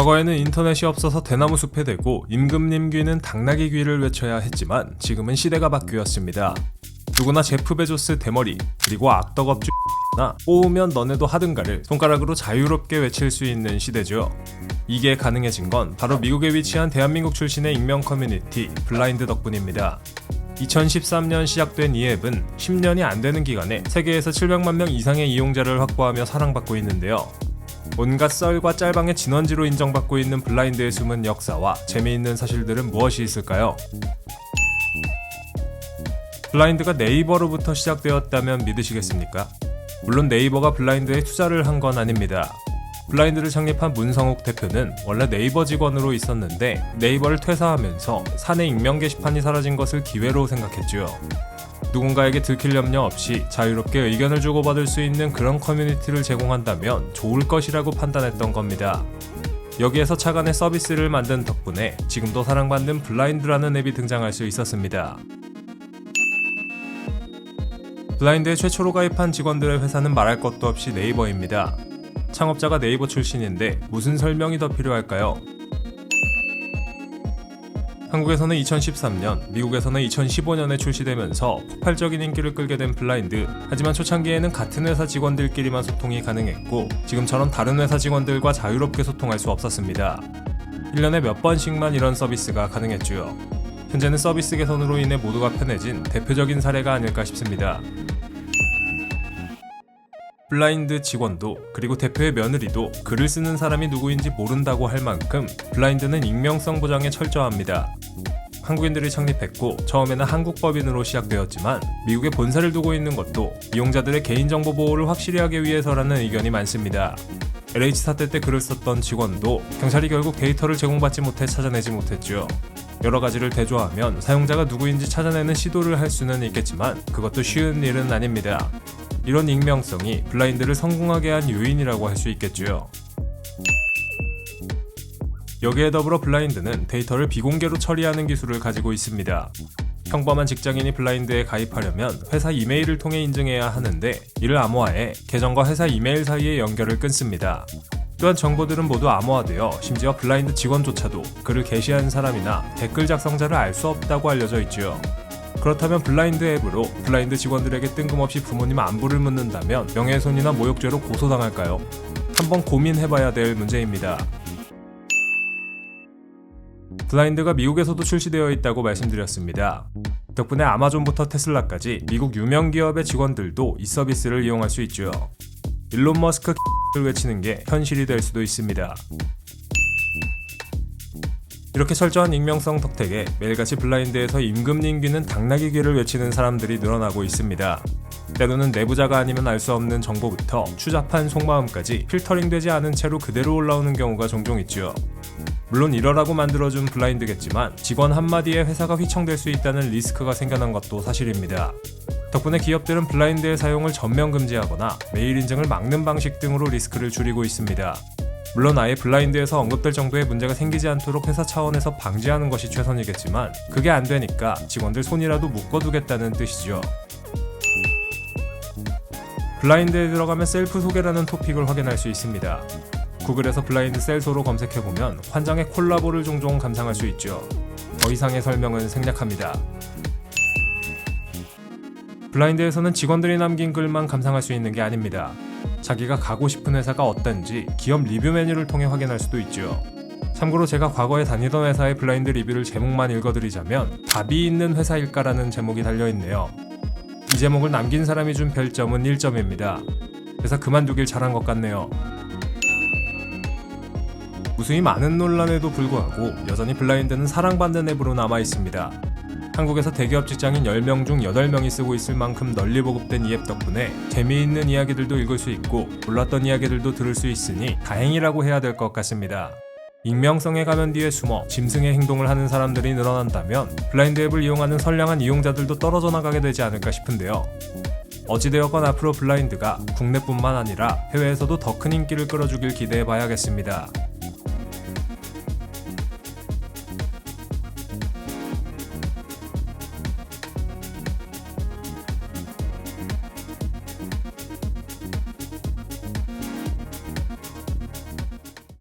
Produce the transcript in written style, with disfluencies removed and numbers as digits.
과거에는 인터넷이 없어서 대나무 숲에 대고 임금님 귀는 당나귀 귀를 외쳐야 했지만 지금은 시대가 바뀌었습니다. 누구나 제프 베조스 대머리 그리고 악덕업주 나 꼬우면 너네도 하든가를 손가락으로 자유롭게 외칠 수 있는 시대죠. 이게 가능해진 건 바로 미국에 위치한 대한민국 출신의 익명 커뮤니티 블라인드 덕분입니다. 2013년 시작된 이 앱은 10년이 안 되는 기간에 세계에서 700만 명 이상의 이용자를 확보하며 사랑받고 있는데요. 온갖 썰과 짤방의 진원지로 인정받고 있는 블라인드의 숨은 역사와 재미있는 사실들은 무엇이 있을까요? 블라인드가 네이버로부터 시작되었다면 믿으시겠습니까? 물론 네이버가 블라인드에 투자를 한 건 아닙니다. 블라인드를 창립한 문성욱 대표는 원래 네이버 직원으로 있었는데 네이버를 퇴사하면서 사내 익명 게시판이 사라진 것을 기회로 생각했죠. 누군가에게 들킬 염려 없이 자유롭게 의견을 주고받을 수 있는 그런 커뮤니티를 제공한다면 좋을 것이라고 판단했던 겁니다. 여기에서 차관의 서비스를 만든 덕분에 지금도 사랑받는 블라인드라는 앱이 등장할 수 있었습니다. 블라인드에 최초로 가입한 직원들의 회사는 말할 것도 없이 네이버입니다. 창업자가 네이버 출신인데 무슨 설명이 더 필요할까요? 한국에서는 2013년, 미국에서는 2015년에 출시되면서 폭발적인 인기를 끌게 된 블라인드. 하지만 초창기에는 같은 회사 직원들끼리만 소통이 가능했고 지금처럼 다른 회사 직원들과 자유롭게 소통할 수 없었습니다. 1년에 몇 번씩만 이런 서비스가 가능했죠. 현재는 서비스 개선으로 인해 모두가 편해진 대표적인 사례가 아닐까 싶습니다. 블라인드 직원도 그리고 대표의 며느리도 글을 쓰는 사람이 누구인지 모른다고 할 만큼 블라인드는 익명성 보장에 철저합니다. 한국인들이 창립했고 처음에는 한국법인으로 시작되었지만 미국에 본사를 두고 있는 것도 이용자들의 개인정보 보호를 확실히 하기 위해서라는 의견이 많습니다. LH 사태 때 글을 썼던 직원도 경찰이 결국 데이터를 제공받지 못해 찾아내지 못했죠. 여러 가지를 대조하면 사용자가 누구인지 찾아내는 시도를 할 수는 있겠지만 그것도 쉬운 일은 아닙니다. 이런 익명성이 블라인드를 성공하게 한 요인이라고 할 수 있겠죠. 여기에 더불어 블라인드는 데이터를 비공개로 처리하는 기술을 가지고 있습니다. 평범한 직장인이 블라인드에 가입하려면 회사 이메일을 통해 인증해야 하는데 이를 암호화해 계정과 회사 이메일 사이의 연결을 끊습니다. 또한 정보들은 모두 암호화되어 심지어 블라인드 직원조차도 글을 게시한 사람이나 댓글 작성자를 알 수 없다고 알려져 있죠. 그렇다면 블라인드 앱으로 블라인드 직원들에게 뜬금없이 부모님 안부를 묻는다면 명예훼손이나 모욕죄로 고소당할까요? 한번 고민해봐야 될 문제입니다. 블라인드가 미국에서도 출시되어 있다고 말씀드렸습니다. 덕분에 아마존부터 테슬라까지 미국 유명 기업의 직원들도 이 서비스를 이용할 수 있죠. 일론 머스크 를 외치는 게 현실이 될 수도 있습니다. 이렇게 철저한 익명성 덕택에 매일같이 블라인드에서 임금님 귀는 당나귀 귀를 외치는 사람들이 늘어나고 있습니다. 때로는 내부자가 아니면 알 수 없는 정보부터 추잡한 속마음까지 필터링되지 않은 채로 그대로 올라오는 경우가 종종 있죠. 물론 이러라고 만들어준 블라인드겠지만 직원 한마디에 회사가 휘청될 수 있다는 리스크가 생겨난 것도 사실입니다. 덕분에 기업들은 블라인드의 사용을 전면 금지하거나 메일 인증을 막는 방식 등으로 리스크를 줄이고 있습니다. 물론 아예 블라인드에서 언급될 정도의 문제가 생기지 않도록 회사 차원에서 방지하는 것이 최선이겠지만 그게 안 되니까 직원들 손이라도 묶어두겠다는 뜻이죠. 블라인드에 들어가면 셀프 소개라는 토픽을 확인할 수 있습니다. 구글에서 블라인드 셀소로 검색해보면 환장의 콜라보를 종종 감상할 수 있죠. 더 이상의 설명은 생략합니다. 블라인드에서는 직원들이 남긴 글만 감상할 수 있는 게 아닙니다. 자기가 가고 싶은 회사가 어떤지 기업 리뷰 메뉴를 통해 확인할 수도 있죠. 참고로 제가 과거에 다니던 회사의 블라인드 리뷰를 제목만 읽어드리자면 답이 있는 회사일까라는 제목이 달려있네요. 이 제목을 남긴 사람이 준 별점은 1점입니다. 회사 그만두길 잘한 것 같네요. 무수히 많은 논란에도 불구하고 여전히 블라인드는 사랑받는 앱으로 남아있습니다. 한국에서 대기업 직장인 10명 중 8명이 쓰고 있을 만큼 널리 보급된 이 앱 덕분에 재미있는 이야기들도 읽을 수 있고 몰랐던 이야기들도 들을 수 있으니 다행이라고 해야 될 것 같습니다. 익명성의 가면 뒤에 숨어 짐승의 행동을 하는 사람들이 늘어난다면 블라인드 앱을 이용하는 선량한 이용자들도 떨어져 나가게 되지 않을까 싶은데요. 어찌되었건 앞으로 블라인드가 국내뿐만 아니라 해외에서도 더 큰 인기를 끌어주길 기대해봐야겠습니다.